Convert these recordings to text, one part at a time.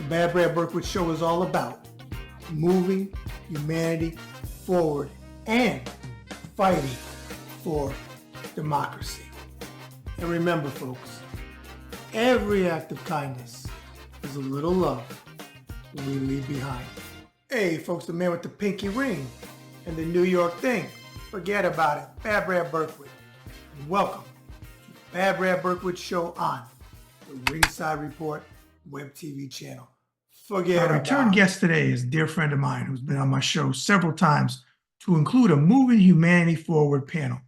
Bad Brad Berkwitt Show is all about moving humanity forward and fighting for democracy. And remember, folks, every act of kindness is a little love we leave behind. Hey, folks, the man with the pinky ring and the New York thing. Forget about it. Bad Brad Berkwitt. And welcome to the Bad Brad Berkwitt Show on the Ringside Report web TV channel. Forget about it. Our return guest today is a dear friend of mine who's been on my show several times to include a Moving Humanity Forward panel.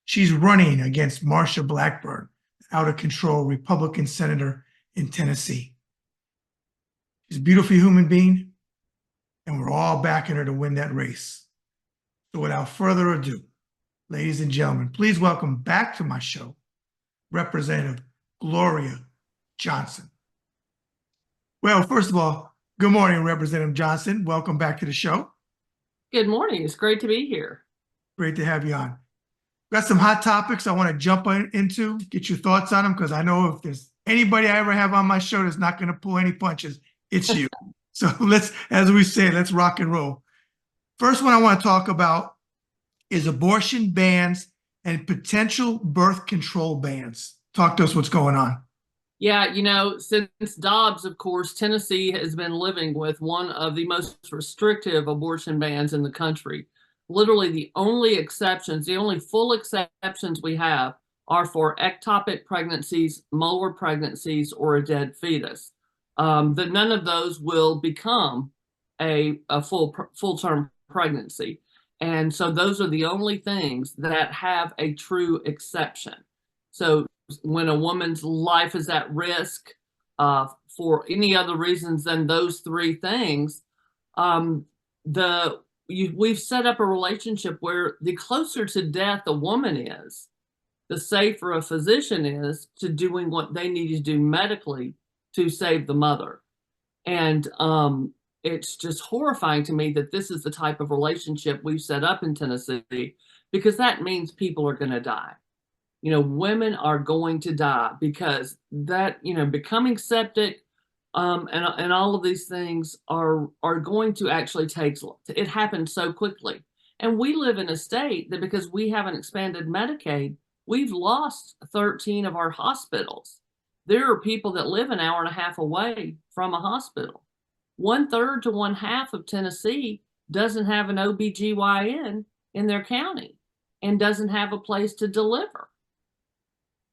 She's running against Marsha Blackburn, out-of-control Republican senator in Tennessee. She's a beautiful human being, and we're all backing her to win that race. So without further ado, ladies and gentlemen, please welcome back to my show, Representative Gloria Johnson. Well, first of all, good morning, Representative Johnson. Welcome back to the show. Good morning. It's great to be here. Great to have you on. Got some hot topics I want to jump into, get your thoughts on them, because I know if there's anybody I ever have on my show that's not going to pull any punches, it's you. So let's, as we say, let's rock and roll. First one I want to talk about is abortion bans and potential birth control bans. Talk to us what's going on. Yeah, you know, since Dobbs, of course, Tennessee has been living with one of the most restrictive abortion bans in the country. Literally the only exceptions, the only full exceptions we have are for ectopic pregnancies, molar pregnancies, or a dead fetus. That none of those will become a full-term pregnancy. And so those are the only things that have a true exception. So when a woman's life is at risk for any other reasons than those three things, we've set up a relationship where the closer to death a woman is, the safer a physician is to doing what they need to do medically to save the mother. And it's just horrifying to me that this is the type of relationship we've set up in Tennessee, because that means people are going to die. You know, women are going to die because that, you know, becoming septic and all of these things are going to actually take, it happens so quickly. And we live in a state that because we haven't expanded Medicaid, we've lost 13 of our hospitals. There are people that live an hour and a half away from a hospital. 1/3 to 1/2 of Tennessee doesn't have an OBGYN in their county and doesn't have a place to deliver.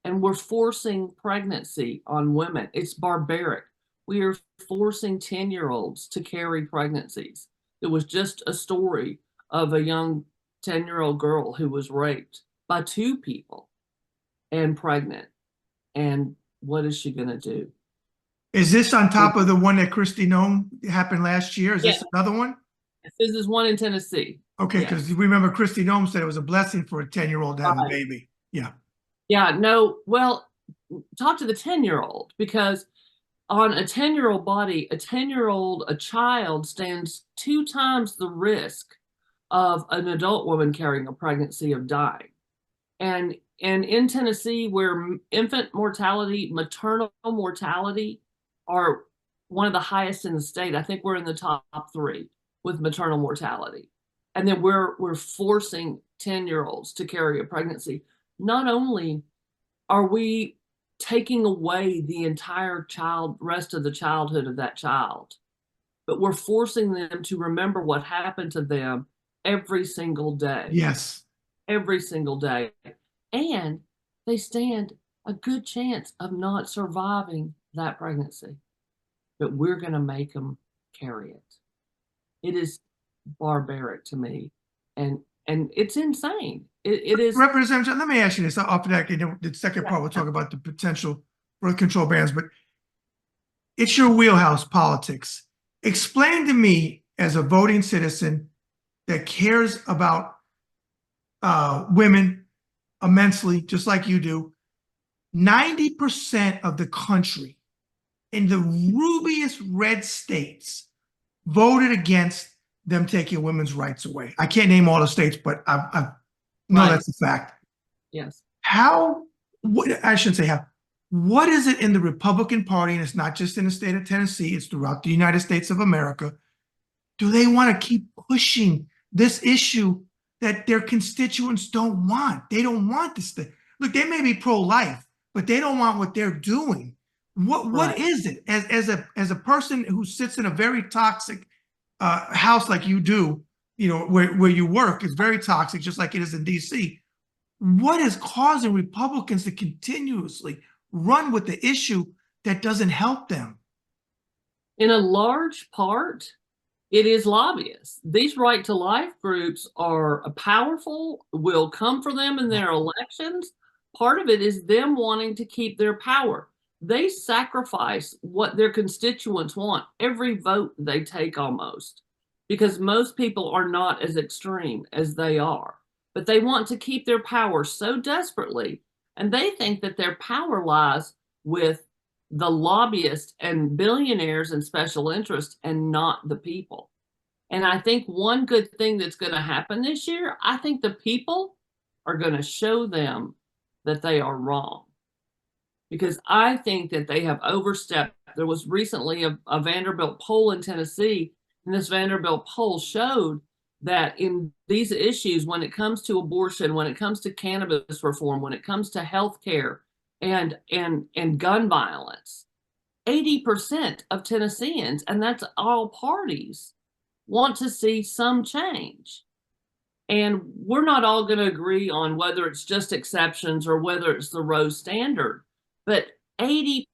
And we're forcing pregnancy on women. It's barbaric. We are forcing 10-year-olds to carry pregnancies. There was just a story of a young 10-year-old girl who was raped by 2 people and pregnant. And what is she going to do? Is this on top of the one that Kristi Noem happened last year? Is this another one? This is one in Tennessee. Okay, because remember Kristi Noem said it was a blessing for a 10-year-old to have a baby. Yeah. Yeah, no, well, talk to the 10-year-old, because on a 10-year-old body, a 10-year-old, a child stands 2 times the risk of an adult woman carrying a pregnancy of dying. And in Tennessee, where infant mortality, maternal mortality are one of the highest in the state, I think we're in the top 3 with maternal mortality. And then we're forcing 10-year-olds to carry a pregnancy. Not only are we taking away the entire rest of the childhood of that child, but we're forcing them to remember what happened to them every single day. Yes. Every single day. And they stand a good chance of not surviving that pregnancy. But we're going to make them carry it. It is barbaric to me. And it's insane. It is. Representative, let me ask you this. After that, the second part, we'll talk about the potential birth control bans, but it's your wheelhouse, politics. Explain to me, as a voting citizen that cares about women immensely, just like you do, 90% of the country in the rubiest red states voted against them taking women's rights away. I can't name all the states, but I know that's a fact. Yes. I shouldn't say how. What is it in the Republican Party, and it's not just in the state of Tennessee, it's throughout the United States of America, do they want to keep pushing this issue that their constituents don't want? They don't want this thing. Look, they may be pro-life, but they don't want what they're doing. What Right. is it? As a person who sits in a very toxic house like you do, you know, where you work is very toxic, just like it is in DC. What is causing Republicans to continuously run with the issue that doesn't help them? In a large part, it is lobbyists. These right to life groups are powerful, will come for them in their elections. Part of it is them wanting to keep their power. They sacrifice what their constituents want every vote they take almost, because most people are not as extreme as they are. But they want to keep their power so desperately, and they think that their power lies with the lobbyists and billionaires and special interests and not the people. And I think one good thing that's going to happen this year, I think the people are going to show them that they are wrong. Because I think that they have overstepped. There was recently a Vanderbilt poll in Tennessee, and this Vanderbilt poll showed that in these issues, when it comes to abortion, when it comes to cannabis reform, when it comes to health care and gun violence, 80% of Tennesseans, and that's all parties, want to see some change. And we're not all going to agree on whether it's just exceptions or whether it's the Roe standard, but 80%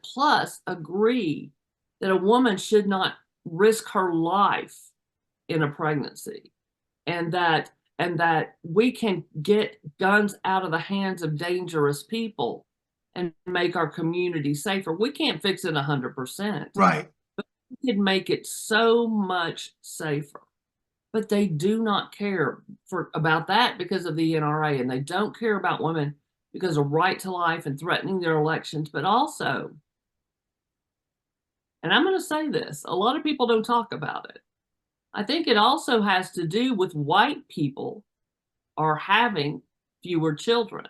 plus agree that a woman should not risk her life in a pregnancy, and that we can get guns out of the hands of dangerous people and make our community safer. We can't fix it 100%. Right. But we can make it so much safer. But they do not care about that because of the NRA, and they don't care about women because of right to life and threatening their elections. But also, and I'm going to say this, a lot of people don't talk about it. I think it also has to do with white people are having fewer children.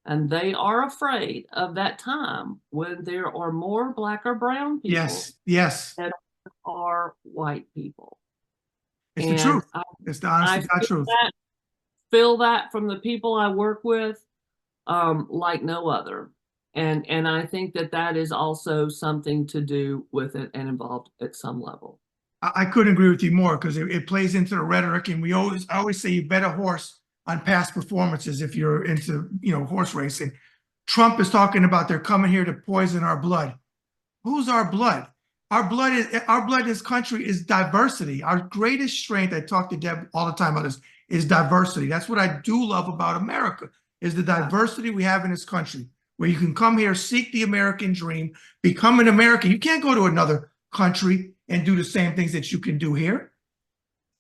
And they are afraid of that time when there are more Black or brown people Yes. than are white people. It's the And truth. It's the honest to God truth. Feel that from the people I work with, like no other. And I think that is also something to do with it and involved at some level. I couldn't agree with you more, because it plays into the rhetoric, and I always say you bet a horse on past performances if you're into, you know, horse racing. Trump is talking about they're coming here to poison our blood. Who's our blood? Our blood in this country is diversity. Our greatest strength, I talk to Deb all the time about this, is diversity. That's what I do love about America, is the diversity we have in this country, where you can come here, seek the American dream, become an American. You can't go to another country and do the same things that you can do here.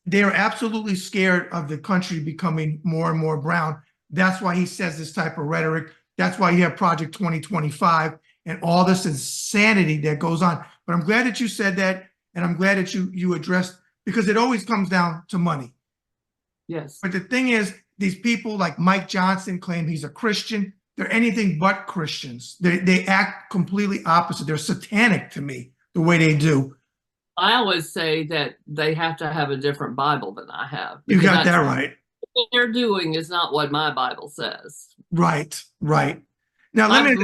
They are absolutely scared of the country becoming more and more brown. That's why he says this type of rhetoric. That's why you have Project 2025 and all this insanity that goes on. But I'm glad that you said that, and I'm glad that you addressed, because it always comes down to money. Yes. But the thing is, these people like Mike Johnson claim he's a Christian. They're anything but Christians. They act completely opposite. They're satanic to me, the way they do. I always say that they have to have a different Bible than I have. You got that right. What they're doing is not what my Bible says. Right. Now, let me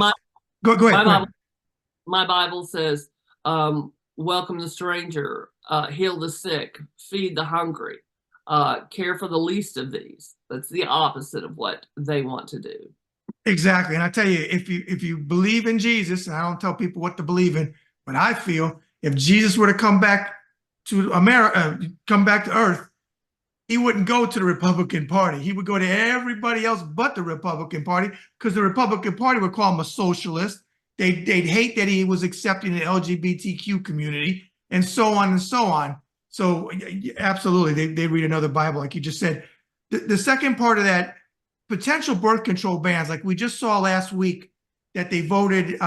go ahead. My Bible says, welcome the stranger, heal the sick, feed the hungry, care for the least of these. That's the opposite of what they want to do. Exactly. And I tell you, if you believe in Jesus, and I don't tell people what to believe in, but I feel if Jesus were to come back to America, come back to Earth, he wouldn't go to the Republican Party. He would go to everybody else but the Republican Party, because the Republican Party would call him a socialist. They'd hate that he was accepting the LGBTQ community, and so on and so on. So absolutely, they read another Bible, like you just said. The second part of that, potential birth control bans, like we just saw last week, that they voted.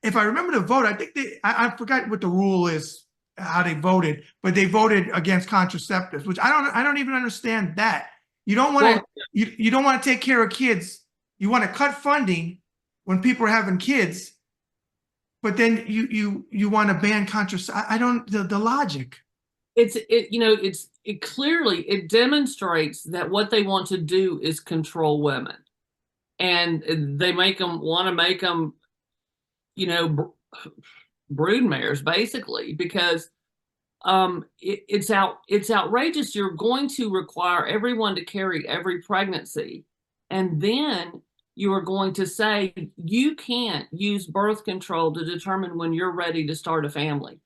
If I remember the vote, I think I forgot what the rule is, how they voted, but they voted against contraceptives, which I don't even understand that. You don't want to you don't want to take care of kids. You want to cut funding, when people are having kids, but then you want to ban contraception. I don't, the logic. It clearly, it demonstrates that what they want to do is control women, and they want to make them, broodmares, basically, because it's outrageous. You're going to require everyone to carry every pregnancy, and then you are going to say you can't use birth control to determine when you're ready to start a family.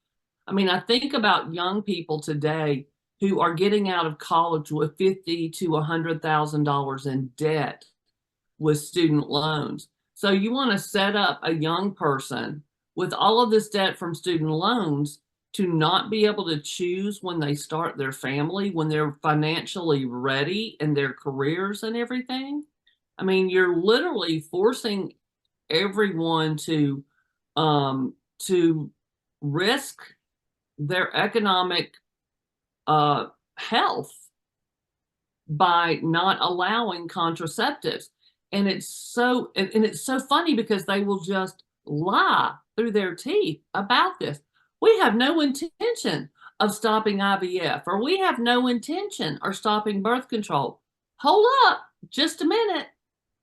I mean, I think about young people today who are getting out of college with $50,000 to $100,000 in debt with student loans. So you want to set up a young person with all of this debt from student loans to not be able to choose when they start their family, when they're financially ready in their careers and everything. I mean, you're literally forcing everyone to risk their economic health by not allowing contraceptives. And it's so funny because they will just lie through their teeth about this. We have no intention of stopping IVF, or we have no intention of stopping birth control. Hold up just a minute,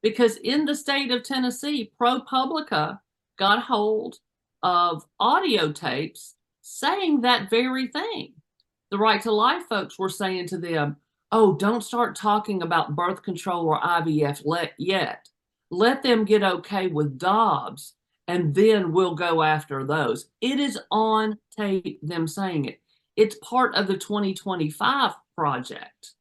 because in the state of Tennessee, ProPublica got hold of audio tapes saying that very thing. The Right to Life folks were saying to them, oh, don't start talking about birth control or IVF yet. Let them get okay with Dobbs, and then we'll go after those. It is on tape, them saying it. It's part of the 2025 project.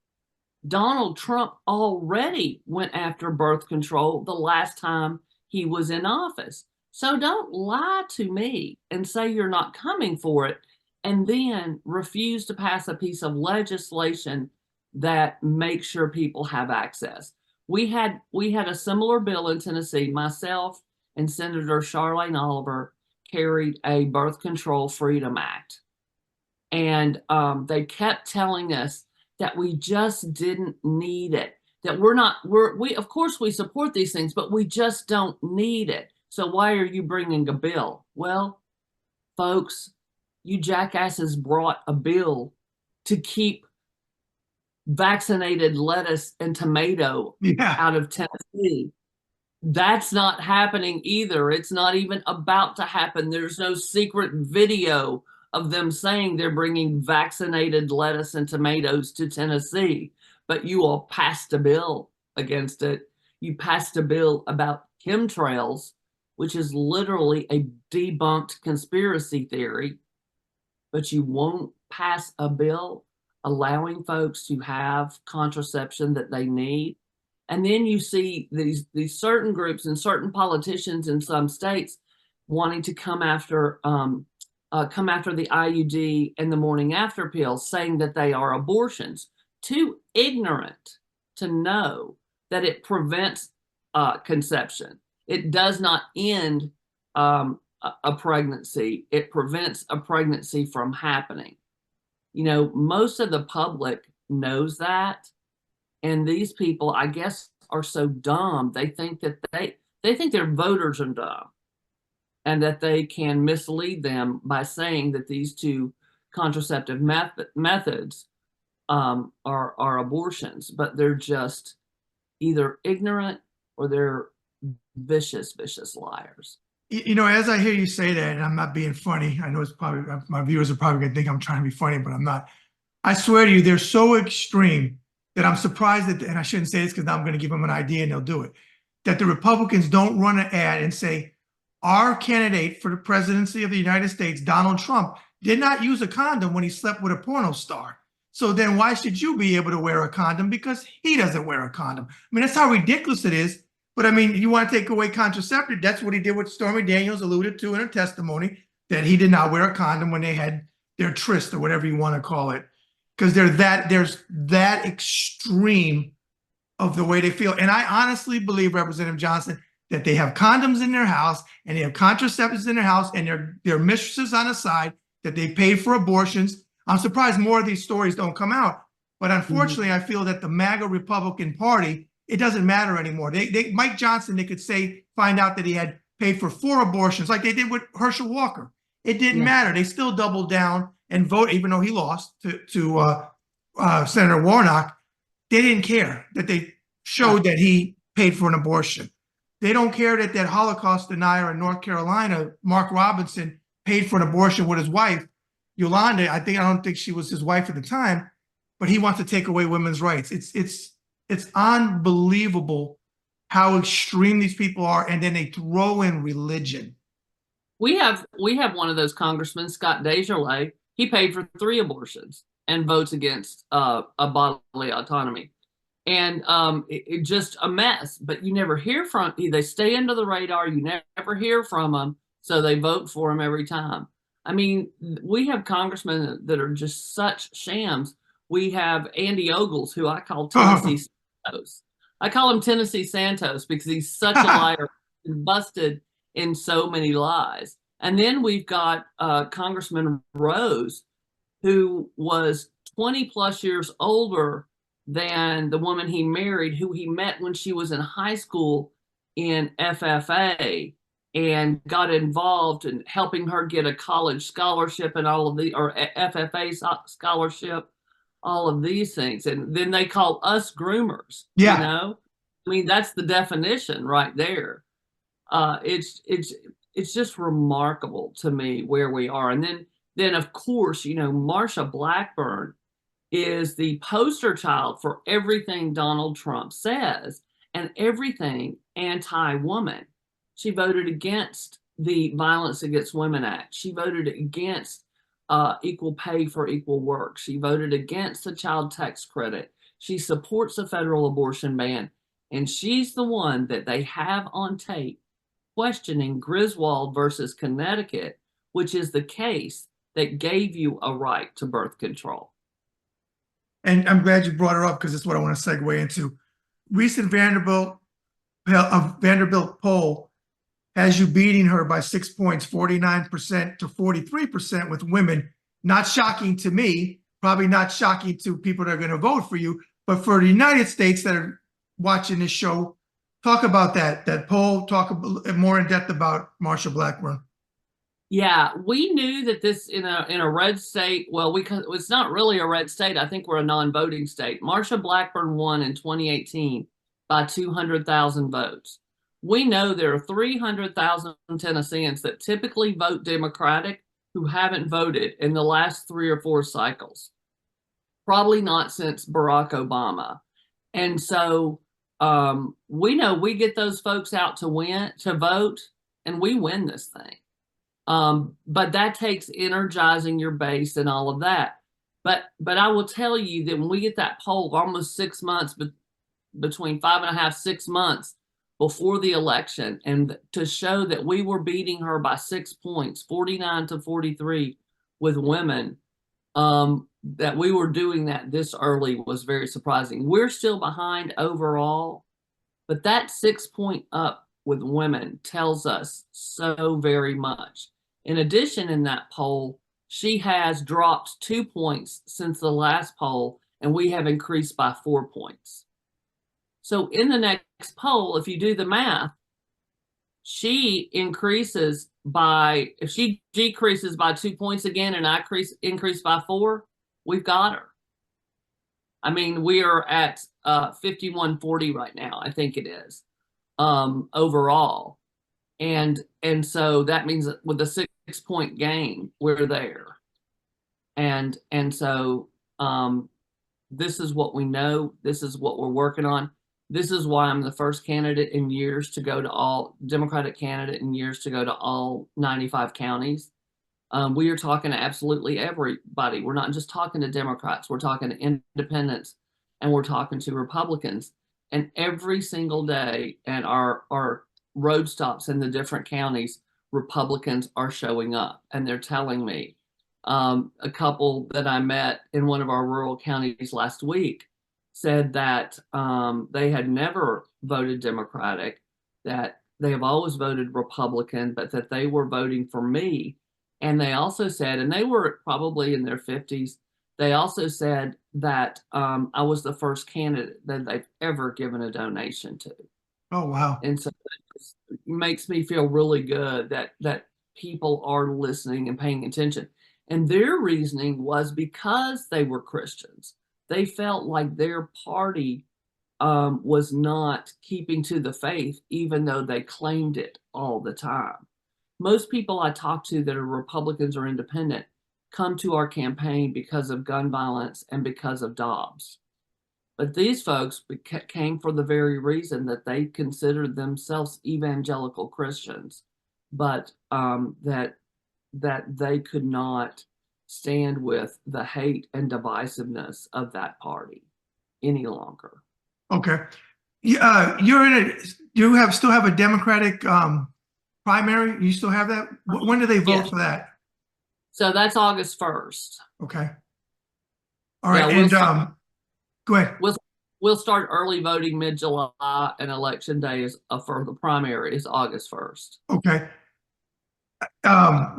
Donald Trump already went after birth control the last time he was in office. So don't lie to me and say you're not coming for it, and then refuse to pass a piece of legislation that makes sure people have access. We had a similar bill in Tennessee. Myself and Senator Charlene Oliver carried a Birth Control Freedom Act. And they kept telling us that we just didn't need it, that we of course we support these things, but we just don't need it. So why are you bringing a bill? Well, folks, you jackasses brought a bill to keep vaccinated lettuce and tomato out of Tennessee. That's not happening either. It's not even about to happen. There's no secret video of them saying they're bringing vaccinated lettuce and tomatoes to Tennessee, but you all passed a bill against it. You passed a bill about chemtrails, which is literally a debunked conspiracy theory, but you won't pass a bill allowing folks to have contraception that they need. And then you see these certain groups and certain politicians in some states wanting to come after the IUD and the morning after pills, saying that they are abortions. Too ignorant to know that it prevents conception. It does not end a pregnancy. It prevents a pregnancy from happening. Most of the public knows that. And these people, I guess, are so dumb. They think that they think their voters are dumb, and that they can mislead them by saying that these two contraceptive methods are abortions. But they're just either ignorant or they're vicious liars. As I hear you say that, and I'm not being funny, I know it's probably, my viewers are probably gonna think I'm trying to be funny, but I'm not. I swear to you, they're so extreme that I'm surprised that, and I shouldn't say this because now I'm going to give them an idea and they'll do it, that the Republicans don't run an ad and say, our candidate for the presidency of the United States, Donald Trump, did not use a condom when he slept with a porno star. So then why should you be able to wear a condom because he doesn't wear a condom? I mean, that's how ridiculous it is. But I mean, you want to take away contraceptive, that's what he did with Stormy Daniels, alluded to in her testimony, that he did not wear a condom when they had their tryst or whatever you want to call it. Because there's that extreme of the way they feel. And I honestly believe, Representative Johnson, that they have condoms in their house and they have contraceptives in their house and their mistresses on the side that they paid for abortions. I'm surprised more of these stories don't come out. But unfortunately, I feel that the MAGA Republican Party it doesn't matter anymore. Mike Johnson, they could find out that he had paid for 4 abortions, like they did with Herschel Walker. It didn't matter. They still doubled down and voted, even though he lost to Senator Warnock. They didn't care that they showed that he paid for an abortion. They don't care that Holocaust denier in North Carolina, Mark Robinson, paid for an abortion with his wife, Yolanda. I don't think she was his wife at the time, but he wants to take away women's rights. It's unbelievable how extreme these people are, and then they throw in religion. We have one of those congressmen, Scott Desjardins. He paid for 3 abortions and votes against a bodily autonomy, and it just a mess. But you never hear from. They stay under the radar. You never hear from them, so they vote for him every time. I mean, we have congressmen that are just such shams. We have Andy Ogles, who I call Tennessee Santos. I call him Tennessee Santos because he's such a liar and busted in so many lies. And then we've got Congressman Rose, who was 20 plus years older than the woman he married, who he met when she was in high school in FFA, and got involved in helping her get a college scholarship and all of the, or FFA scholarship, all of these things. And then they call us groomers. Yeah. You know, I mean, that's the definition right there. It's just remarkable to me where we are. And then of course, you know, Marsha Blackburn is the poster child for everything Donald Trump says and everything anti-woman. She voted against the Violence Against Women Act. She voted against equal pay for equal work. She voted against the child tax credit. She supports a federal abortion ban. And she's the one that they have on tape questioning Griswold versus Connecticut, which is the case that gave you a right to birth control. And I'm glad you brought her up because it's what I want to segue into. Recent Vanderbilt poll has you beating her by 6 points, 49% to 43% with women. Not shocking to me, probably not shocking to people that are going to vote for you, but for the United States that are watching this show, talk about that poll, talk more in depth about Marsha Blackburn. Yeah, we knew that this in a red state, well, it's not really a red state. I think we're a non-voting state. Marsha Blackburn won in 2018 by 200,000 votes. We know there are 300,000 Tennesseans that typically vote Democratic who haven't voted in the last 3 or 4 cycles. Probably not since Barack Obama. And so we know we get those folks out to vote, and we win this thing. But that takes energizing your base and all of that. But I will tell you that when we get that poll almost 6 months, between 5.5, 6 months before the election, and to show that we were beating her by 6 points, 49 to 43 with women, that we were doing that this early was very surprising. We're still behind overall, but that 6 point up with women tells us so very much. In addition, in that poll, she has dropped 2 points since the last poll, and we have increased by 4 points. So in the next poll, if you do the math, she increases by, if she decreases by 2 points again and I increase by 4, we've got her. I mean, we are at 51-40 right now, I think it is, overall. And so that means that with a 6 point gain, we're there. And so this is what we know. This is what we're working on. This is why I'm the first candidate in years to go to all, Democratic candidate in years to go to all 95 counties. We are talking to absolutely everybody. We're not just talking to Democrats. We're talking to independents, and we're talking to Republicans. And every single day at our road stops in the different counties, Republicans are showing up, and they're telling me. A couple that I met in one of our rural counties last week said that they had never voted Democratic, that they have always voted Republican, but that they were voting for me. And they also said, and they were probably in their 50s, They also said that I was the first candidate that they've ever given a donation to. Oh, wow. And so it makes me feel really good that people are listening and paying attention. And their reasoning was because they were Christians. They felt like their party was not keeping to the faith, even though they claimed it all the time. Most people I talk to that are Republicans or independent come to our campaign because of gun violence and because of Dobbs. But these folks came for the very reason that they considered themselves evangelical Christians, but that they could not stand with the hate and divisiveness of that party any longer. Okay. You're in it. You still have a Democratic primary? You still have that? When do they vote Yes. for that? So that's August 1st. Okay. All right. Yeah, And go ahead. We'll start early voting mid-July, and election day is for the primary is August 1st. Okay.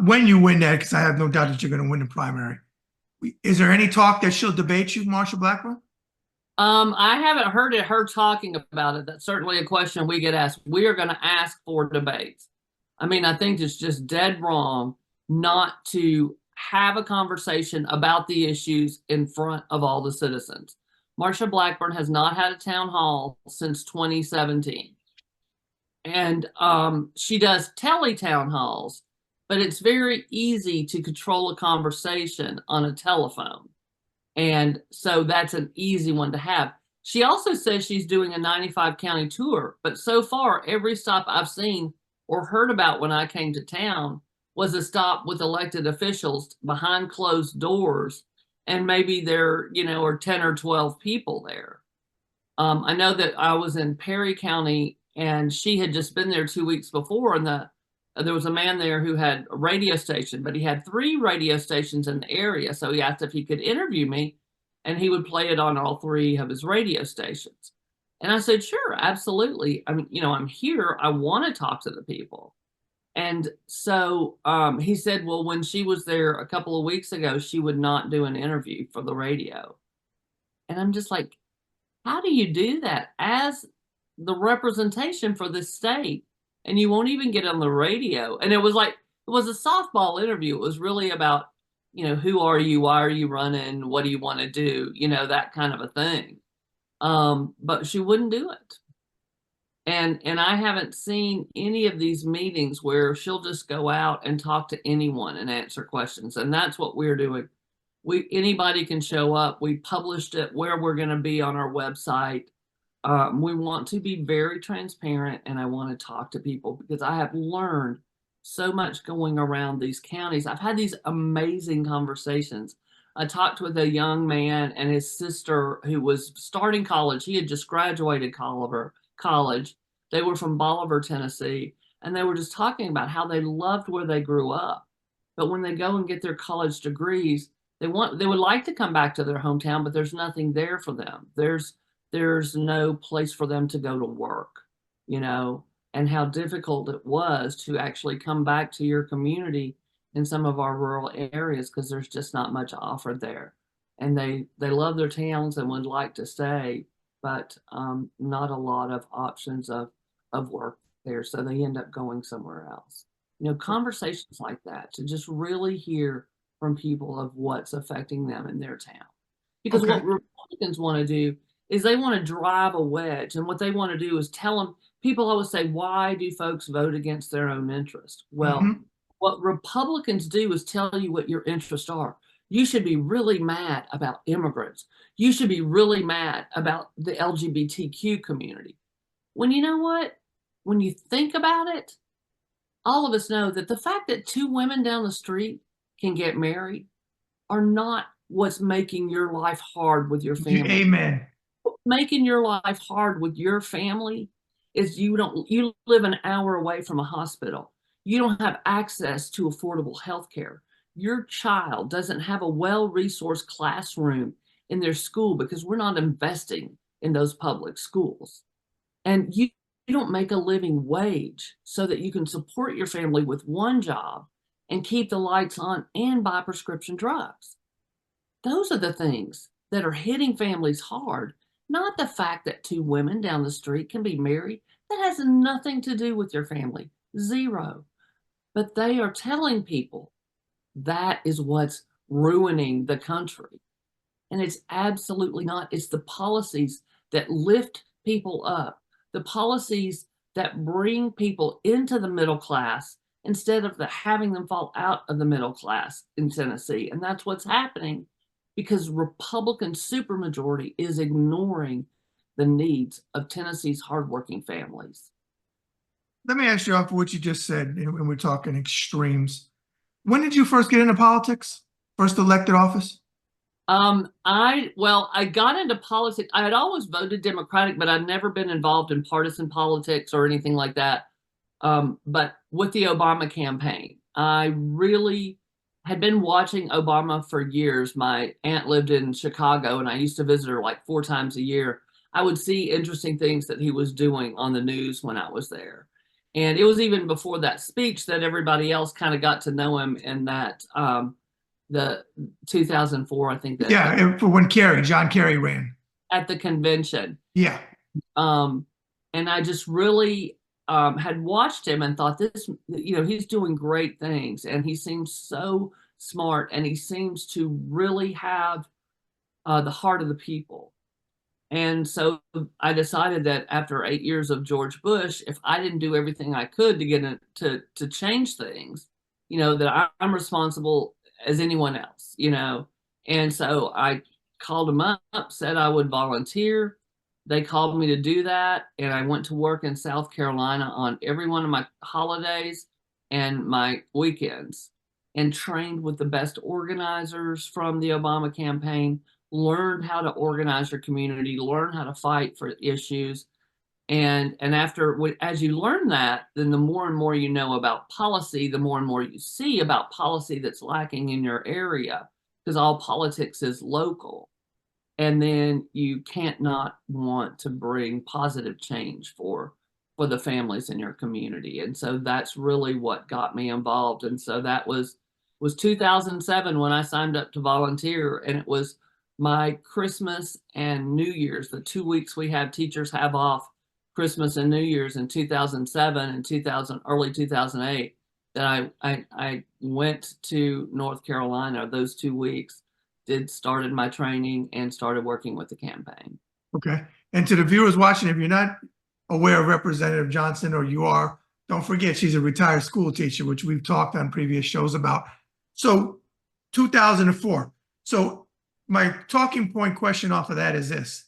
When you win that, because I have no doubt that you're going to win the primary, is there any talk that she'll debate you, Marsha Blackburn? I haven't heard her talking about it. That's certainly a question we get asked. We are going to ask for debates. I mean, I think it's just dead wrong not to have a conversation about the issues in front of all the citizens. Marsha Blackburn has not had a town hall since 2017. And she does town halls, but it's very easy to control a conversation on a telephone. And so that's an easy one to have. She also says she's doing a 95 county tour, but so far, every stop I've seen or heard about when I came to town was a stop with elected officials behind closed doors. And maybe there, are 10 or 12 people there. I know that I was in Perry County and she had just been there 2 weeks before, and there was a man there who had a radio station, but he had 3 radio stations in the area. So he asked if he could interview me, and he would play it on all 3 of his radio stations. And I said, sure, absolutely. I mean, I'm here. I want to talk to the people. And so he said, well, when she was there a couple of weeks ago, she would not do an interview for the radio. And I'm just like, how do you do that as the representation for this state? And you won't even get on the radio. And it was a softball interview. It was really about, who are you? Why are you running? What do you want to do? That kind of a thing. But she wouldn't do it. And I haven't seen any of these meetings where she'll just go out and talk to anyone and answer questions. And that's what we're doing. Anybody can show up. We published it where we're going to be on our website. We want to be very transparent, and I want to talk to people because I have learned so much going around these counties. I've had these amazing conversations. I talked with a young man and his sister who was starting college. He had just graduated college. They were from Bolivar, Tennessee, and they were just talking about how they loved where they grew up. But when they go and get their college degrees, they would like to come back to their hometown, but there's nothing there for them. There's no place for them to go to work, and how difficult it was to actually come back to your community in some of our rural areas because there's just not much offered there. And they love their towns and would like to stay, but not a lot of options of work there. So they end up going somewhere else. Conversations like that to just really hear from people of what's affecting them in their town. Because what Republicans want to do is they want to drive a wedge. And what they want to do is tell them, people always say, why do folks vote against their own interest? Well, what Republicans do is tell you what your interests are. You should be really mad about immigrants. You should be really mad about the LGBTQ community. When you know what? When you think about it, all of us know that the fact that 2 women down the street can get married are not what's making your life hard with your family. Amen. Making your life hard with your family is you live an hour away from a hospital. You don't have access to affordable health care. Your child doesn't have a well-resourced classroom in their school because we're not investing in those public schools. And you don't make a living wage so that you can support your family with one job and keep the lights on and buy prescription drugs. Those are the things that are hitting families hard, not the fact that two women down the street can be married. That has nothing to do with your family, zero. But they are telling people that is what's ruining the country. And it's absolutely not. It's the policies that lift people up, the policies that bring people into the middle class instead of having them fall out of the middle class in Tennessee. And that's what's happening because Republican supermajority is ignoring the needs of Tennessee's hardworking families. Let me ask you off what you just said, and we're talking extremes. When did you first get into politics? First elected office? I got into politics. I had always voted Democratic, but I'd never been involved in partisan politics or anything like that. But with the Obama campaign, I really had been watching Obama for years. My aunt lived in Chicago and I used to visit her like 4 times a year. I would see interesting things that he was doing on the news when I was there. And it was even before that speech that everybody else kind of got to know him in that the 2004, I think that for when John Kerry ran at the convention. Yeah. And I just really had watched him and thought this, he's doing great things and he seems so smart and he seems to really have the heart of the people. And so I decided that after 8 years of George Bush, if I didn't do everything I could to get to change things, that I'm responsible as anyone else, And so I called them up, said I would volunteer. They called me to do that. And I went to work in South Carolina on every one of my holidays and my weekends and trained with the best organizers from the Obama campaign, learned how to organize your community, learn how to fight for issues. And as you learn that, then the more and more you know about policy, the more and more you see about policy that's lacking in your area, because all politics is local. And then you can't not want to bring positive change for the families in your community. And so that's really what got me involved. And so that was 2007 when I signed up to volunteer, and it was my Christmas and New Year's, the 2 weeks we have teachers have off, Christmas and New Year's in 2007 and early 2008, that I went to North Carolina those 2 weeks, started my training and started working with the campaign. Okay. And to the viewers watching, if you're not aware of Representative Johnson, or you are, don't forget she's a retired school teacher, which we've talked on previous shows about. So 2004. So my talking point question off of that is this.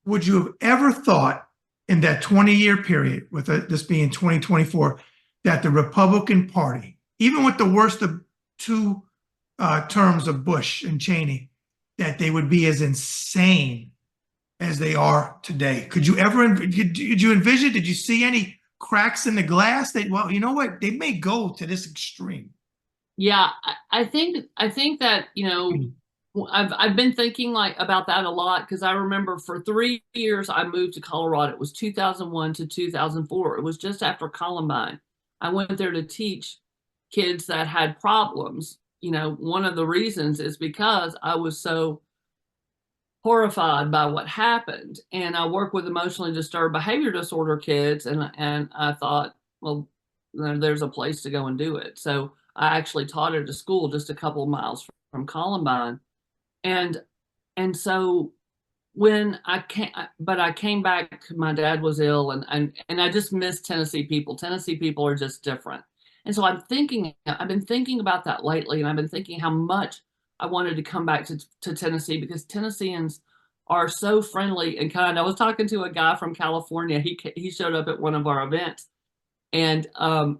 Would you have ever thought in that 20-year period, with this being 2024, that the Republican Party, even with the worst of 2 terms of Bush and Cheney, that they would be as insane as they are today? Could you ever, did you envision, did you see any cracks in the glass that, well, you know what, they may go to this extreme? Yeah, I think that, I've been thinking about that a lot, because I remember for 3 years I moved to Colorado. It was 2001 to 2004. It was just after Columbine. I went there to teach kids that had problems. One of the reasons is because I was so horrified by what happened, and I work with emotionally disturbed behavior disorder kids, and I thought, well, there's a place to go and do it. So I actually taught at a school just a couple of miles from Columbine. And so when I came back, my dad was ill, and I just missed Tennessee people. Tennessee people are just different. And so I've been thinking about that lately, and I've been thinking how much I wanted to come back to Tennessee, because Tennesseans are so friendly and kind. I was talking to a guy from California. He showed up at one of our events, and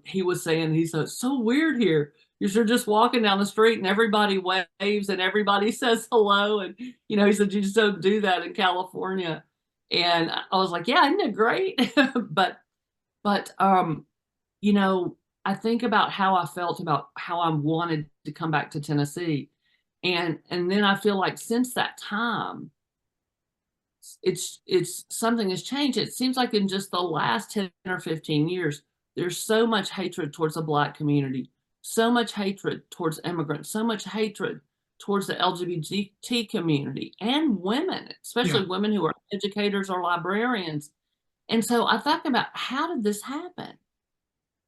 he was saying, he said, it's so weird here. You're just walking down the street and everybody waves and everybody says hello. And, he said, you just don't do that in California. And I was like, yeah, isn't it great? but, I think about how I felt about how I wanted to come back to Tennessee. And then I feel like since that time, it's something has changed. It seems like in just the last 10 or 15 years, there's so much hatred towards the Black community, so much hatred towards immigrants, so much hatred towards the LGBT community and women, especially Yeah. women who are educators or librarians. And so I thought about, how did this happen?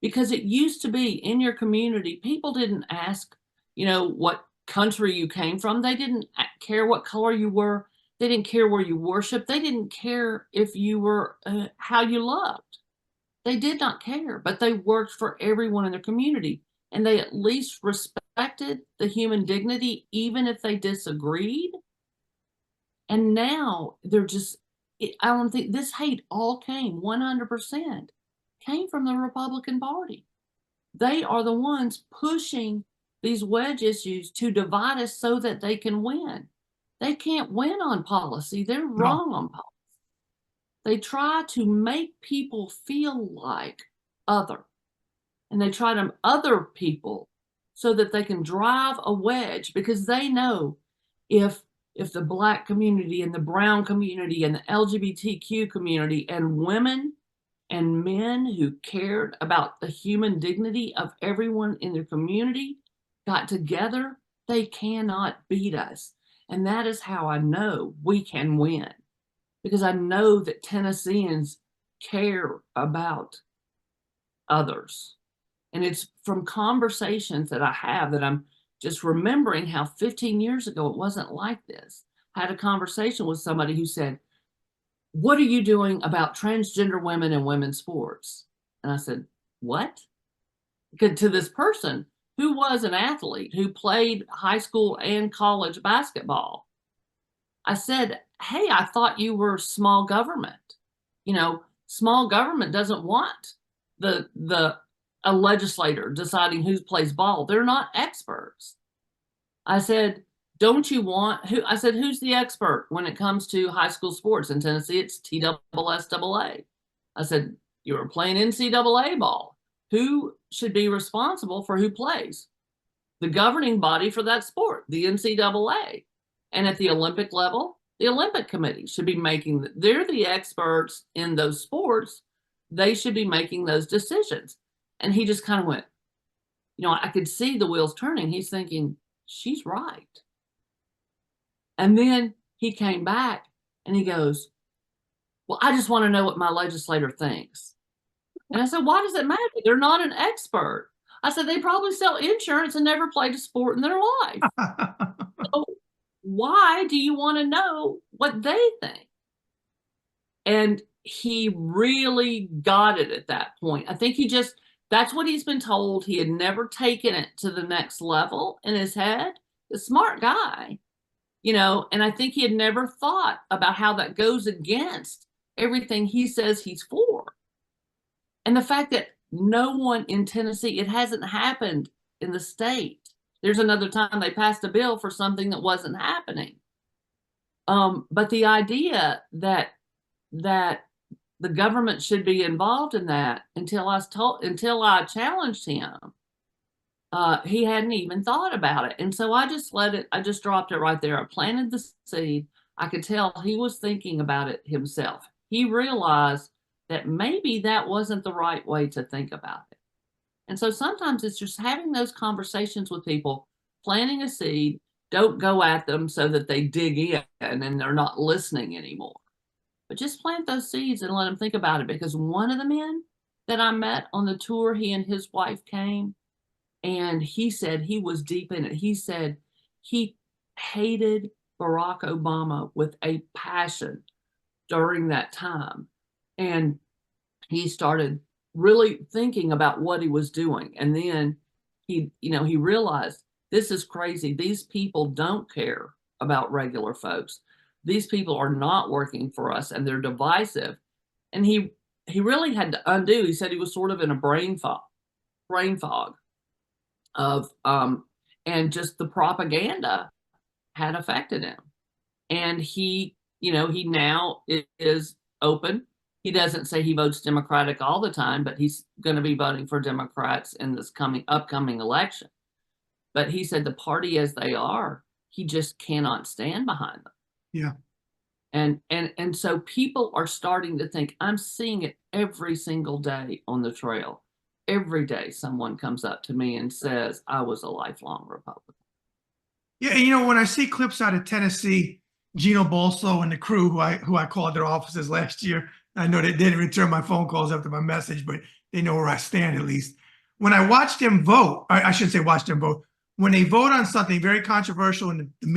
Because it used to be in your community, people didn't ask, what country you came from. They didn't care what color you were. They didn't care where you worshiped. They didn't care if you were, how you loved. They did not care, but they worked for everyone in their community, and they at least respected the human dignity, even if they disagreed. And now they're just, I don't think this hate all came 100% came from the Republican Party. They are the ones pushing these wedge issues to divide us so that they can win. They can't win on policy. They're No. wrong on policy. They try to make people feel like other, and they try to other people so that they can drive a wedge, because they know if the Black community and the brown community and the LGBTQ community and women and men who cared about the human dignity of everyone in their community got together, they cannot beat us. And that is how I know we can win, because I know that Tennesseans care about others. And it's from conversations that I have that I'm just remembering how 15 years ago it wasn't like this. I had a conversation with somebody who said, "What are you doing about transgender women in women's sports?" And I said, "What?" To this person who was an athlete who played high school and college basketball. I said, "Hey, I thought you were small government. Small government doesn't want a legislator deciding who plays ball. They're not experts." I said, "Don't you want who?" I said, "Who's the expert when it comes to high school sports in Tennessee? It's TSSAA." I said, "You were playing NCAA ball. Who should be responsible for who plays? The governing body for that sport, the NCAA. And at the Olympic level, the Olympic Committee should be making, they're the experts in those sports. They should be making those decisions." And he just kind of went, I could see the wheels turning. He's thinking, she's right. And then he came back and he goes, "Well, I just want to know what my legislator thinks." And I said, "Why does it matter? They're not an expert." I said, "They probably sell insurance and never played a sport in their life. So why do you want to know what they think?" And he really got it at that point. I think that's what he's been told. He had never taken it to the next level in his head. A smart guy, and I think he had never thought about how that goes against everything he says he's for. And the fact that no one in Tennessee, it hasn't happened in the state. There's another time they passed a bill for something that wasn't happening. But the idea that the government should be involved in that, until I challenged him, he hadn't even thought about it. And so I just dropped it right there. I planted the seed. I could tell he was thinking about it himself. He realized that maybe that wasn't the right way to think about it. And so sometimes it's just having those conversations with people, planting a seed. Don't go at them so that they dig in and they're not listening anymore. But just plant those seeds and let them think about it. Because one of the men that I met on the tour, he and his wife came, and he said he was deep in it. He said he hated Barack Obama with a passion during that time. And he started really thinking about what he was doing. And then he realized, this is crazy. These people don't care about regular folks. These people are not working for us, and they're divisive. And he really had to undo. He said he was sort of in a brain fog of and just the propaganda had affected him. And he now is open. He doesn't say he votes Democratic all the time, but he's going to be voting for Democrats in this upcoming election. But he said the party as they are, he just cannot stand behind them. Yeah. And so people are starting to think, I'm seeing it every single day on the trail. Every day someone comes up to me and says, I was a lifelong Republican. Yeah, and when I see clips out of Tennessee, Gino Bolso and the crew, who I called their offices last year, I know they didn't return my phone calls after my message, but they know where I stand at least. When I watch them vote, I shouldn't say watch them vote. When they vote on something very controversial and the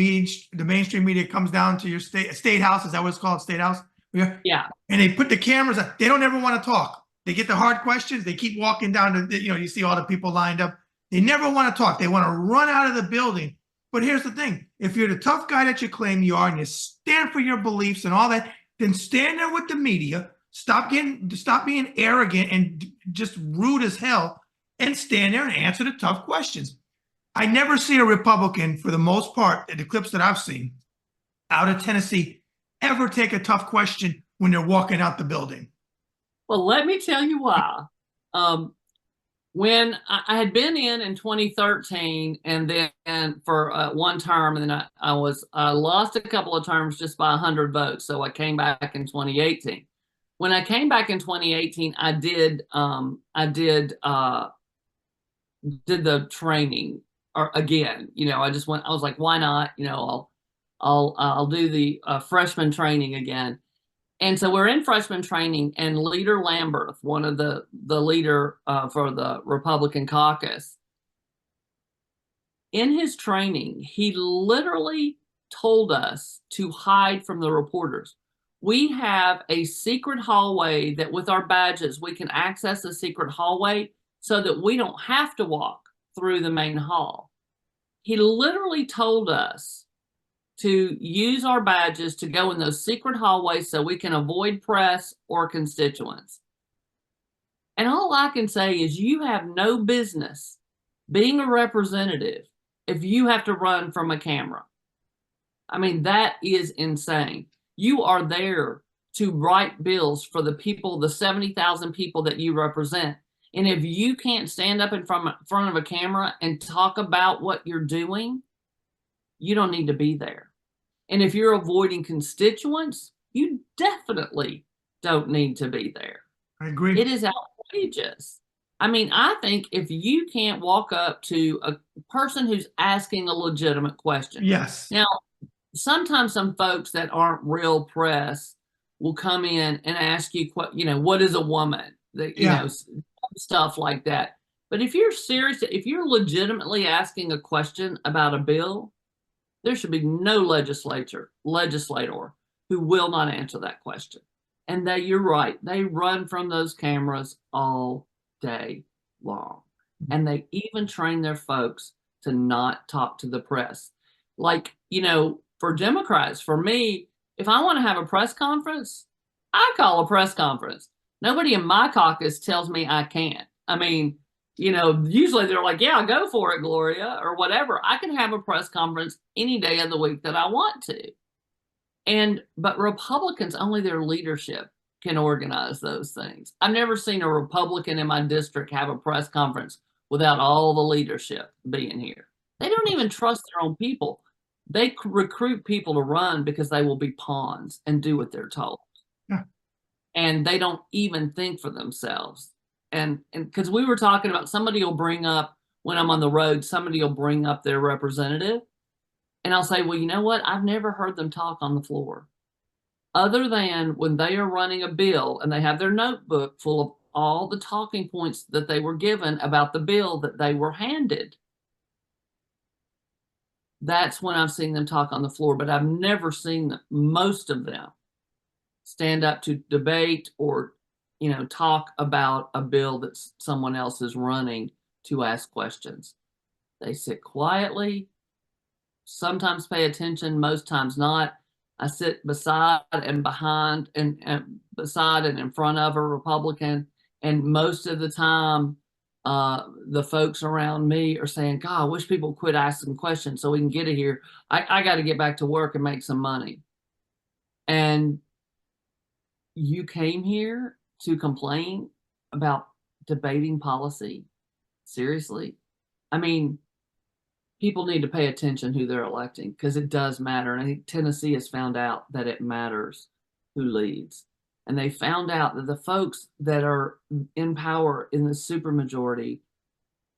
mainstream media comes down to your state house, is that what it's called, state house? Yeah. Yeah. And they put the cameras up. They don't ever want to talk. They get the hard questions. They keep walking down to, you see all the people lined up. They never want to talk. They want to run out of the building. But here's the thing. If you're the tough guy that you claim you are and you stand for your beliefs and all that, then stand there with the media. Stop being arrogant and just rude as hell and stand there and answer the tough questions. I never see a Republican, for the most part, the clips that I've seen out of Tennessee, ever take a tough question when they're walking out the building. Well, let me tell you why. When I had been in 2013, and then for one term, and then I lost a couple of terms just by 100 votes, so I came back in 2018. When I came back in 2018, I did the training again. I just went. I was like, why not? I'll do the freshman training again. And so we're in freshman training, and Leader Lambert, one of the leader for the Republican caucus, in his training, he literally told us to hide from the reporters. We have a secret hallway that with our badges, we can access a secret hallway so that we don't have to walk through the main hall. He literally told us to use our badges to go in those secret hallways so we can avoid press or constituents. And all I can say is you have no business being a representative if you have to run from a camera. I mean, that is insane. You are there to write bills for the people, the 70,000 people that you represent. And if you can't stand up in front of a camera and talk about what you're doing, you don't need to be there. And if you're avoiding constituents, you definitely don't need to be there. I agree. It is outrageous. I mean, I think if you can't walk up to a person who's asking a legitimate question. Yes. Now, sometimes some folks that aren't real press will come in and ask you, what is a woman? Stuff like that. But if you're serious, if you're legitimately asking a question about a bill, there should be no legislator who will not answer that question. And you're right, they run from those cameras all day long. And they even train their folks to not talk to the press. Like, for Democrats, for me, if I want to have a press conference, I call a press conference. Nobody in my caucus tells me I can't. I mean, usually they're like, yeah, go for it, Gloria, or whatever. I can have a press conference any day of the week that I want to. But Republicans, only their leadership can organize those things. I've never seen a Republican in my district have a press conference without all the leadership being here. They don't even trust their own people. They recruit people to run because they will be pawns and do what they're told. Yeah. And they don't even think for themselves. And because we were talking about, somebody will bring up, when I'm on the road, somebody will bring up their representative. And I'll say, well, you know what? I've never heard them talk on the floor. Other than when they are running a bill and they have their notebook full of all the talking points that they were given about the bill that they were handed. That's when I've seen them talk on the floor, but I've never seen most of them stand up to debate or, talk about a bill that someone else is running to ask questions. They sit quietly, sometimes pay attention, most times not. I sit beside and behind and beside and in front of a Republican, and most of the time, the folks around me are saying, God, I wish people quit asking questions so we can get it here. I got to get back to work and make some money. And you came here to complain about debating policy? Seriously? I mean, people need to pay attention who they're electing, because it does matter. And I think Tennessee has found out that it matters who leads. And they found out that the folks that are in power in the supermajority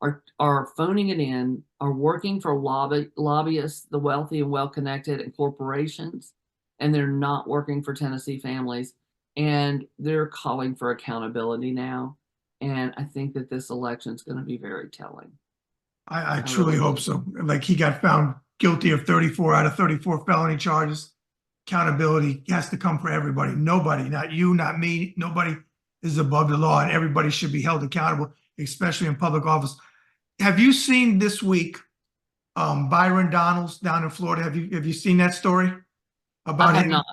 are phoning it in, are working for lobbyists, the wealthy and well-connected, and corporations, and they're not working for Tennessee families. And they're calling for accountability now. And I think that this election is going to be very telling. I truly hope so. Like, he got found guilty of 34 out of 34 felony charges. Accountability has to come for everybody. Nobody, not you, not me, nobody is above the law, and everybody should be held accountable, especially in public office. Have you seen this week Byron Donalds down in Florida? Have you seen that story about him? I have not.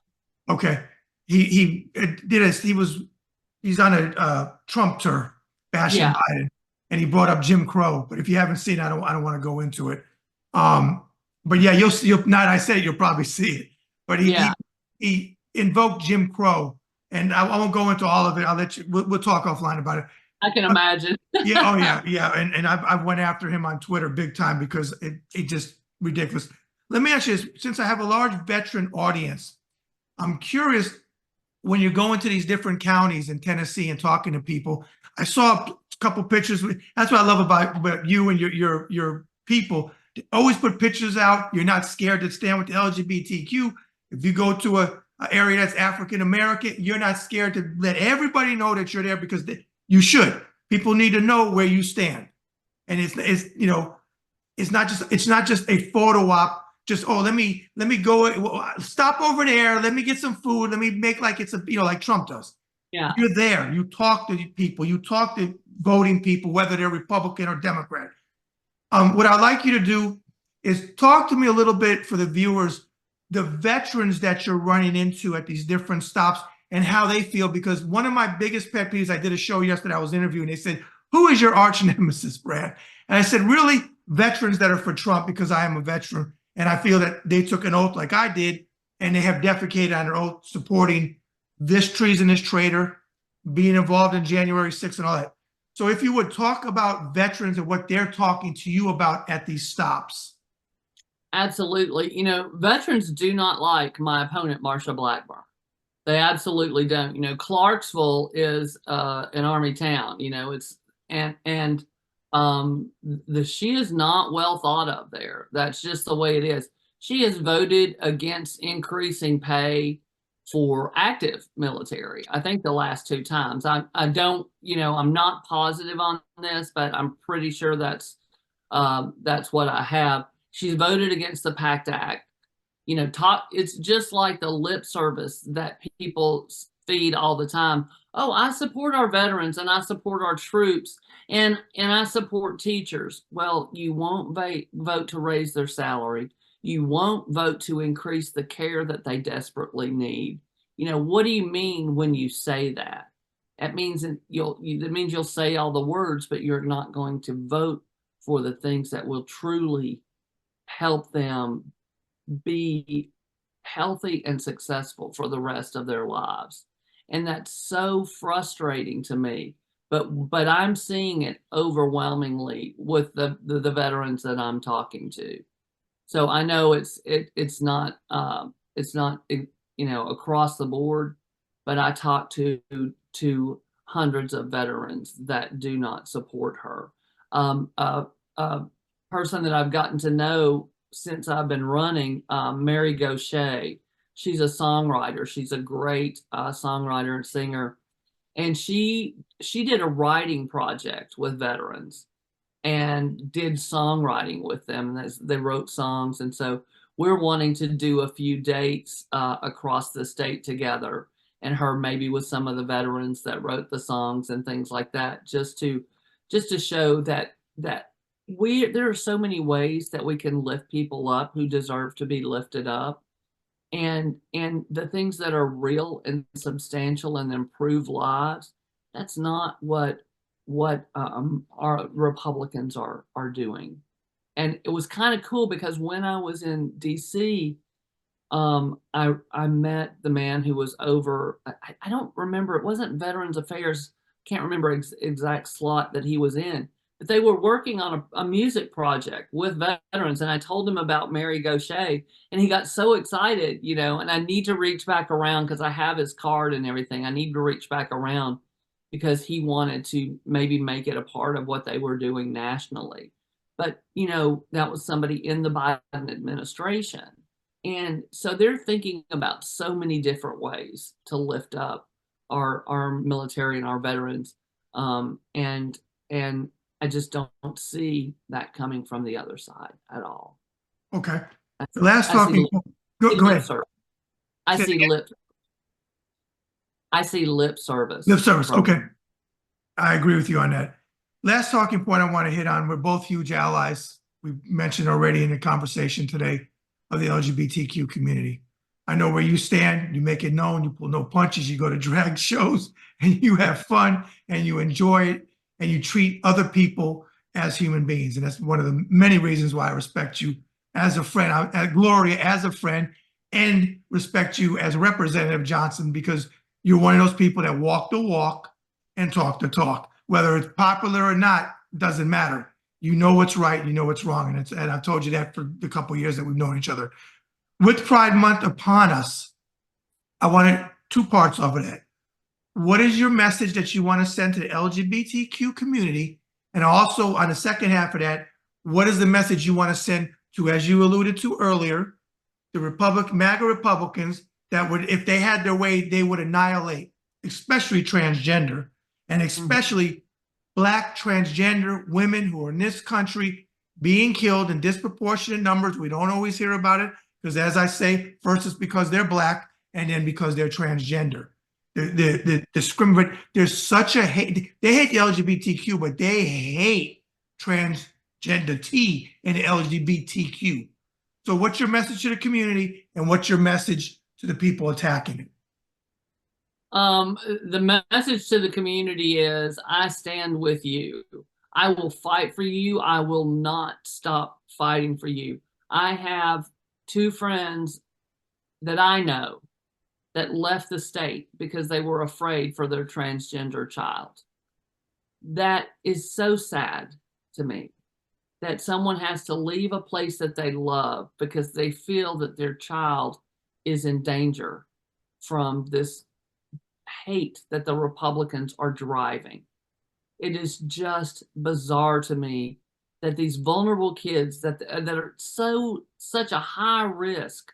Okay. He did this. He's on a Trump tour bashing Biden, and he brought up Jim Crow. But if you haven't seen it, I don't want to go into it. But yeah, you'll not I said it, you'll probably see it. But he invoked Jim Crow, and I won't go into all of it. I'll let you. We'll talk offline about it. I can imagine. Yeah, oh yeah. And I went after him on Twitter big time because it just ridiculous. Let me ask you this, since I have a large veteran audience, I'm curious, when you go into these different counties in Tennessee and talking to people, I saw a couple pictures. That's what I love about you and your people. They always put pictures out. You're not scared to stand with the LGBTQ. If you go to an area that's African American, you're not scared to let everybody know that you're there, because you should. People need to know where you stand. And it's not just a photo op. Just, let me go, stop over there. Let me get some food. Let me make like it's like Trump does. Yeah. You're there. You talk to people. You talk to voting people, whether they're Republican or Democrat. What I'd like you to do is talk to me a little bit, for the viewers, the veterans that you're running into at these different stops and how they feel. Because one of my biggest pet peeves, I did a show yesterday, I was interviewing, they said, who is your arch nemesis, Brad? And I said, really, veterans that are for Trump, because I am a veteran. And I feel that they took an oath like I did, and they have defecated on their oath supporting this treasonous traitor, being involved in January 6th and all that. So if you would talk about veterans and what they're talking to you about at these stops. Absolutely. Veterans do not like my opponent, Marsha Blackburn. They absolutely don't. Clarksville is an Army town. She is not well thought of there. That's just the way it is. She has voted against increasing pay for active military, I think the last 2 times. I don't, I'm not positive on this, but I'm pretty sure that's what I have. She's voted against the PACT Act. It's just like the lip service that people feed all the time. Oh, I support our veterans, and I support our troops, and I support teachers. Well, you won't vote to raise their salary. You won't vote to increase the care that they desperately need. What do you mean when you say that? That means you'll say all the words, but you're not going to vote for the things that will truly help them be healthy and successful for the rest of their lives. And that's so frustrating to me. But I'm seeing it overwhelmingly with the veterans that I'm talking to. So I know it's not across the board, but I talk to hundreds of veterans that do not support her. A person that I've gotten to know since I've been running, Mary Gaucher. She's a songwriter. She's a great songwriter and singer. And she did a writing project with veterans and did songwriting with them. They wrote songs. And so we're wanting to do a few dates across the state together, and her maybe with some of the veterans that wrote the songs and things like that, just to show that there are so many ways that we can lift people up who deserve to be lifted up. And the things that are real and substantial and improve lives, that's not what our Republicans are doing. And it was kind of cool because when I was in DC, I met the man who was over, I don't remember, it wasn't Veterans Affairs, can't remember exact slot that he was in, but they were working on a music project with veterans. And I told him about Mary Gaucher, and he got so excited, and I need to reach back around because I have his card and everything. I need to reach back around because he wanted to maybe make it a part of what they were doing nationally. But, you know, that was somebody in the Biden administration. And so they're thinking about so many different ways to lift up our military and our veterans. And I just don't see that coming from the other side at all. Okay. I, The last I talking. Go ahead. I see lip service. Lip service. from- Okay. I agree with you on that. Last talking point I want to hit on, we're both huge allies. We mentioned already in the conversation today of the LGBTQ community. I know where you stand. You make it known. You pull no punches. You go to drag shows and you have fun and you enjoy it and you treat other people as human beings. And that's one of the many reasons why I respect you as a friend, Gloria as a friend, and respect you as Representative Johnson, because you're one of those people that walk the walk and talk the talk. Whether it's popular or not, doesn't matter. You know what's right, you know what's wrong. And I've told you that for the couple of years that we've known each other. With Pride Month upon us, I wanted two parts of it. What is your message that you want to send to the LGBTQ community? And also on the second half of that, what is the message you want to send to, as you alluded to earlier, the MAGA Republicans that would, if they had their way, they would annihilate, especially transgender, and especially Black transgender women who are in this country being killed in disproportionate numbers. We don't always hear about it because, as I say, first it's because they're Black and then because they're transgender. The discriminate, there's such a hate. They hate the LGBTQ, but they hate transgender T and the LGBTQ. So what's your message to the community and what's your message to the people attacking it? The message to the community is, I stand with you. I will fight for you. I will not stop fighting for you. I have two friends that I know that left the state because they were afraid for their transgender child. That is so sad to me, that someone has to leave a place that they love because they feel that their child is in danger from this hate that the Republicans are driving. It is just bizarre to me that these vulnerable kids that are such a high risk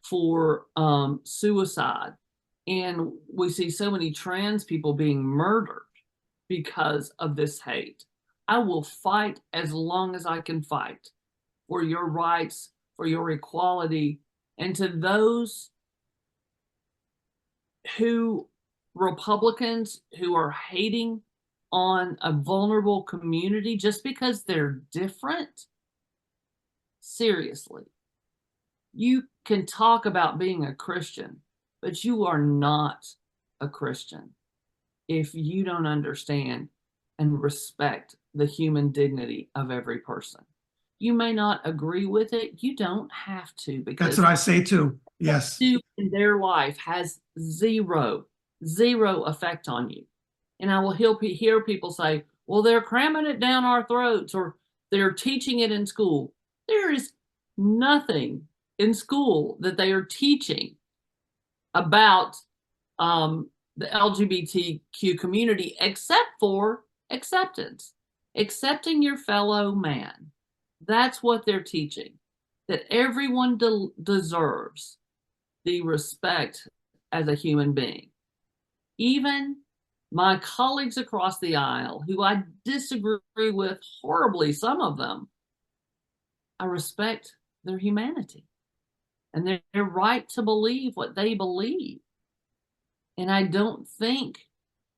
for suicide, and we see so many trans people being murdered because of this hate. I will fight as long as I can fight for your rights, for your equality, and to those Republicans who are hating on a vulnerable community just because they're different. Seriously, you can talk about being a Christian, but you are not a Christian if you don't understand and respect the human dignity of every person. You may not agree with it. You don't have to, because that's what I say too. Yes. in their life has zero effect on you. And I will hear people say, well, they're cramming it down our throats, or they're teaching it in school. There is nothing in school that they are teaching about the LGBTQ community except for acceptance, accepting your fellow man. That's what they're teaching, that everyone deserves the respect as a human being. Even my colleagues across the aisle, who I disagree with horribly, some of them, I respect their humanity and their right to believe what they believe. And I don't think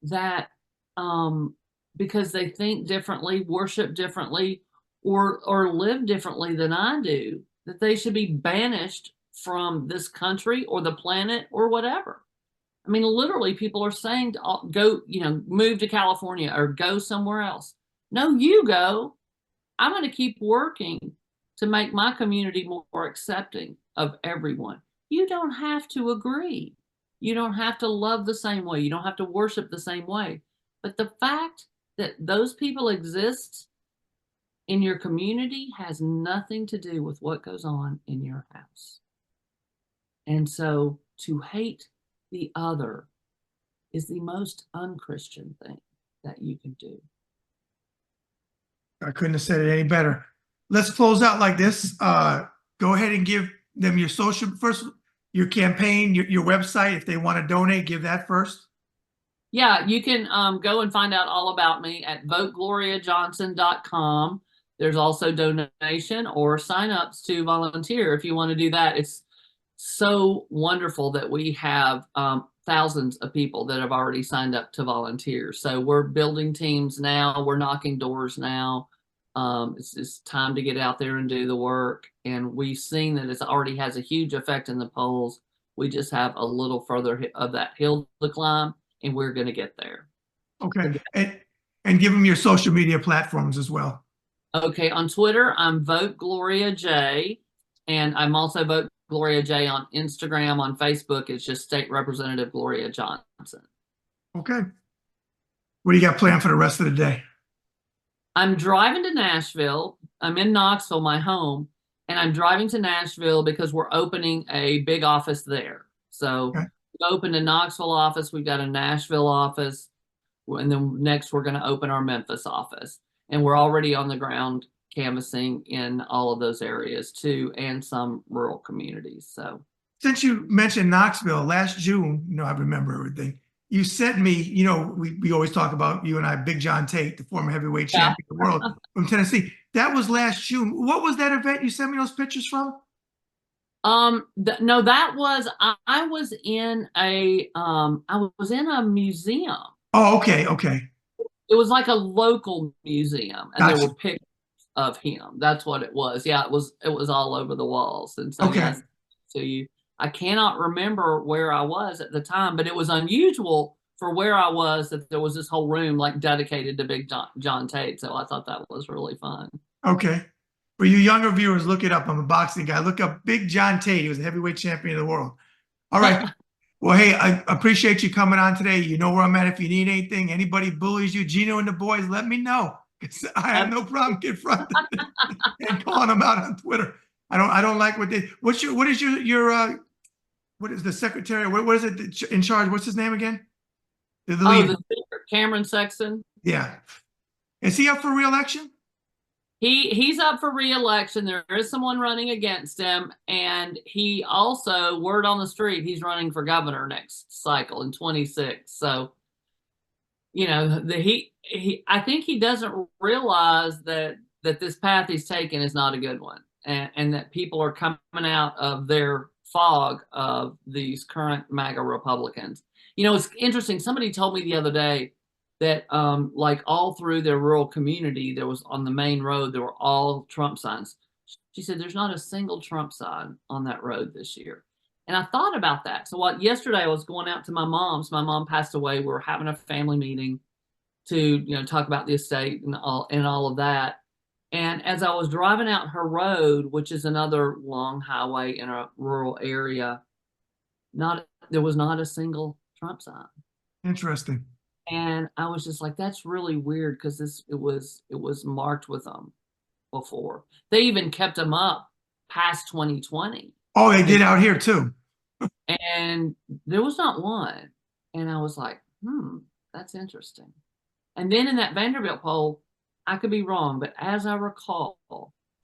that because they think differently, worship differently, or live differently than I do, that they should be banished from this country or the planet or whatever. I mean, literally, people are saying to go, move to California or go somewhere else. No, you go. I'm going to keep working to make my community more accepting of everyone. You don't have to agree. You don't have to love the same way. You don't have to worship the same way. But the fact that those people exist in your community has nothing to do with what goes on in your house. And so to hate the other is the most unchristian thing that you can do. I couldn't have said it any better. Let's close out like this. Go ahead and give them your social first, your campaign, your website. If they want to donate, give that first. Yeah, you can go and find out all about me at votegloriajohnson.com. There's also donation or signups to volunteer if you want to do that. It's so wonderful that we have thousands of people that have already signed up to volunteer. So we're building teams now. We're knocking doors now. It's time to get out there and do the work. And we've seen that it already has a huge effect in the polls. We just have a little further of that hill to climb, and we're going to get there. Okay. And give them your social media platforms as well. Okay. On Twitter, I'm Vote Gloria J. And I'm also Vote Gloria J on Instagram. On Facebook, it's just State Representative Gloria Johnson. Okay. What do you got planned for the rest of the day? I'm driving to Nashville. I'm in Knoxville, my home, and I'm driving to Nashville because we're opening a big office there. So Okay. we opened a Knoxville office. We've got a Nashville office. And then next we're going to open our Memphis office. And we're already on the ground canvassing in all of those areas too, and some rural communities. So since you mentioned Knoxville, last June, I remember everything. You sent me, we always talk about you and I, Big John Tate, the former heavyweight champion of the world from Tennessee. That was last June. What was that event you sent me those pictures from? No, that was I was in a museum. Oh, okay. It was like a local museum, and Gotcha. there were pictures of him. That's what it was. Yeah, it was all over the walls. And so okay. Yes, so I cannot remember where I was at the time, but it was unusual for where I was that there was this whole room like dedicated to Big John Tate. So I thought that was really fun. Okay. For you younger viewers, look it up. I'm a boxing guy. Look up Big John Tate. He was the heavyweight champion of the world. All right. Well, hey, I appreciate you coming on today. You know where I'm at if you need anything. Anybody bullies you, Gino and the boys, let me know. I have no problem confronting and calling them out on Twitter. I don't like what is your what is the secretary? What is it in charge? What's his name again? The speaker, Cameron Sexton. Yeah. Is he up for re-election? He's up for re-election. There is someone running against him, and he also, word on the street, he's running for governor next cycle in 26. So, I think he doesn't realize that this path he's taken is not a good one, and that people are coming out of their fog of these current MAGA Republicans. It's interesting. Somebody told me the other day that like all through their rural community, there was on the main road, there were all Trump signs. She said, there's not a single Trump sign on that road this year. And I thought about that. So yesterday I was going out to my mom's. My mom passed away. We were having a family meeting to, talk about the estate and all of that. And as I was driving out her road, which is another long highway in a rural area, there was not a single Trump sign. Interesting. And I was just like, that's really weird, because it was marked with them before. They even kept them up past 2020. Oh, they did out here too. And there was not one. And I was like, that's interesting. And then in that Vanderbilt poll, I could be wrong, but as I recall,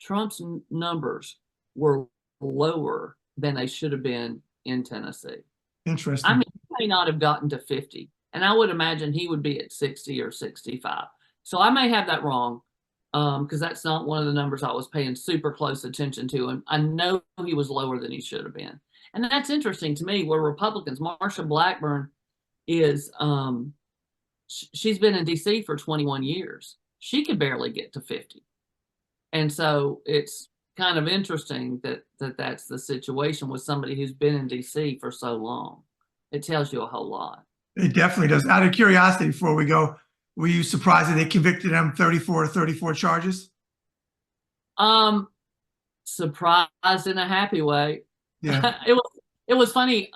Trump's numbers were lower than they should have been in Tennessee. Interesting. I mean, he may not have gotten to 50. And I would imagine he would be at 60 or 65. So I may have that wrong, because that's not one of the numbers I was paying super close attention to. And I know he was lower than he should have been. And that's interesting to me, where Republicans, Marsha Blackburn is, she's been in D.C. for 21 years. She could barely get to 50. And so it's kind of interesting that's the situation with somebody who's been in D.C. for so long. It tells you a whole lot. It definitely does. Out of curiosity, before we go, were you surprised that they convicted him 34 charges? Surprised in a happy way. Yeah. It was funny.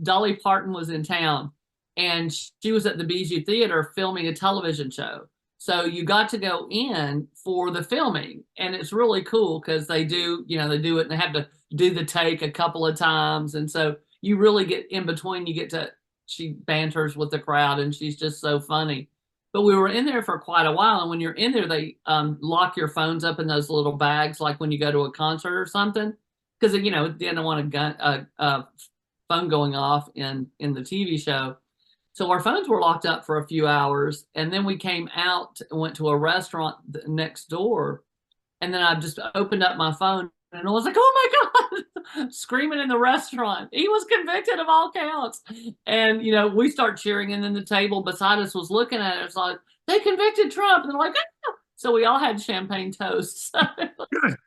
Dolly Parton was in town, and she was at the Bijou Theater filming a television show. So you got to go in for the filming, and it's really cool because they do it, and they have to do the take a couple of times. And so you really get in between, you get to she banters with the crowd, and she's just so funny. But we were in there for quite a while, and when you're in there, they lock your phones up in those little bags, like when you go to a concert or something, because they didn't want a phone going off in the TV show. So our phones were locked up for a few hours, and then we came out and went to a restaurant next door, and then I just opened up my phone, and I was like, "Oh my God!" screaming in the restaurant. He was convicted of all counts, and we start cheering, and then the table beside us was looking at it. It's like, they convicted Trump, and they're like, "Ah!" So we all had champagne toast. Good,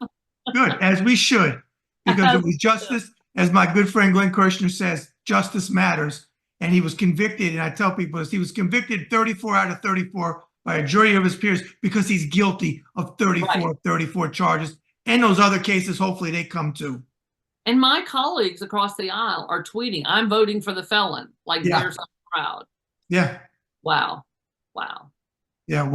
good, as we should, because it was justice, as my good friend Glenn Kirshner says, justice matters. And he was convicted, and I tell people this, he was convicted 34 out of 34 by a jury of his peers because he's guilty of 34 charges. And those other cases, hopefully they come too. And my colleagues across the aisle are tweeting, "I'm voting for the felon." Like, they're so proud. Yeah. Wow. Yeah,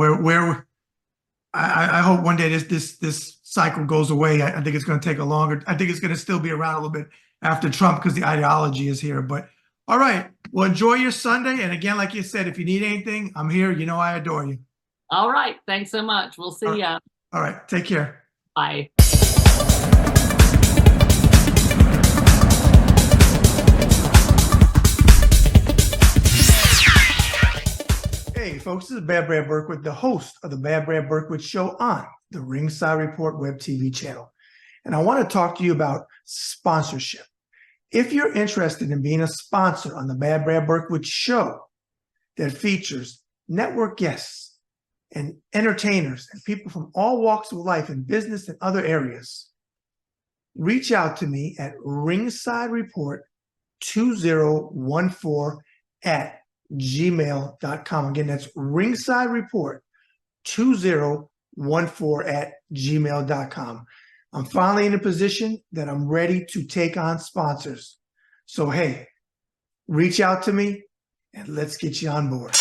I hope one day this cycle goes away. I think it's going to take I think it's going to still be around a little bit after Trump because the ideology is here. But all right, well, enjoy your Sunday. And again, like you said, if you need anything, I'm here. I adore you. All right, thanks so much. We'll see ya. All right, take care. Bye. Hey folks, this is Bad Brad Berkwitt, the host of the Bad Brad Berkwitt Show on the Ringside Report web TV channel. And I want to talk to you about sponsorship. If you're interested in being a sponsor on the Bad Brad Berkwitt Show that features network guests and entertainers and people from all walks of life in business and other areas, reach out to me at ringsidereport2014@gmail.com. Again, that's ringsidereport2014@gmail.com. I'm finally in a position that I'm ready to take on sponsors. So, hey, reach out to me and let's get you on board.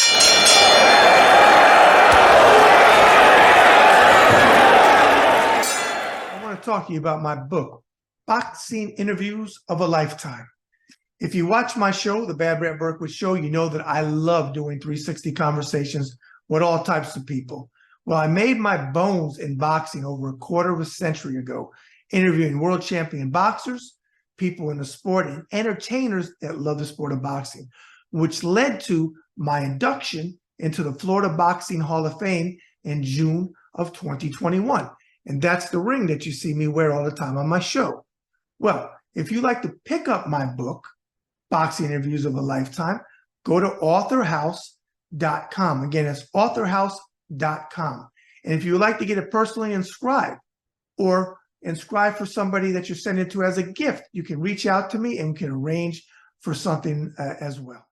I want to talk to you about my book, Boxing Interviews of a Lifetime. If you watch my show, The Bad Brad Berkwitt Show, you know that I love doing 360 conversations with all types of people. Well, I made my bones in boxing over a quarter of a century ago, interviewing world champion boxers, people in the sport, and entertainers that love the sport of boxing, which led to my induction into the Florida Boxing Hall of Fame in June of 2021. And that's the ring that you see me wear all the time on my show. Well, if you'd like to pick up my book, Boxing Interviews of a Lifetime, go to authorhouse.com. Again, it's authorhouse.com. And if you would like to get it personally inscribed or inscribed for somebody that you're sending it to as a gift, you can reach out to me and we can arrange for something as well.